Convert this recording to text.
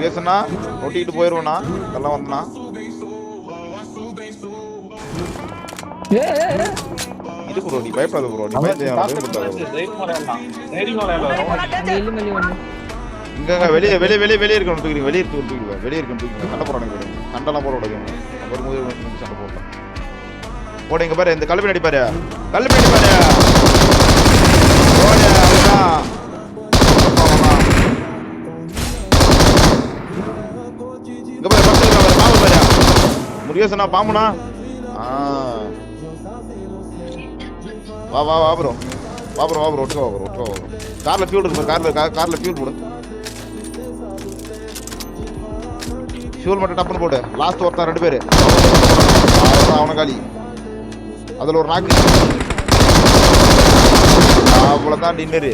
முருகேசனா ஒட்டிக்கிட்டு போயிருவேண்ணா எல்லாம் வந்தனா இது ப்ரோ நீ பயப்படாத ப்ரோ நீ இங்க வெளியே வெளியே வெளியே வெளியே இருக்கணும் தூக்கிடுங்க வெளியே தூக்கிடுங்க வெளியே இருக்கணும் தூக்கிடுங்க சண்டை போறானுங்க சண்டைலாம் போட விடாதீங்க வரும்போது சண்டை போடலாம் போட இங்க பாரு இந்த கல்வி நடிப்பாரு கல்வி நடிப்பாரு போட அவ்வளோதான் இங்க பாரு பக்கத்துல பாம்பு பாரு முருகேசனா பாம்புனா வா வா வா ப்ரோ வா ப்ரோ வா ப்ரோ ஒட்டுக்கா வா ப்ரோ ஒட்டுக்கா வா ப்ரோ கார்ல ஃபியூல் இருக்கு கார்ல ஃபியூல் போடு ஃபியூல் மட்டும் டப்புன்னு போடு லாஸ்ட் ஒருத்தன் 2 பேரு அவன காலி அதுல ஒரு நாக்கு அவ்வளவுதான் டின்னரு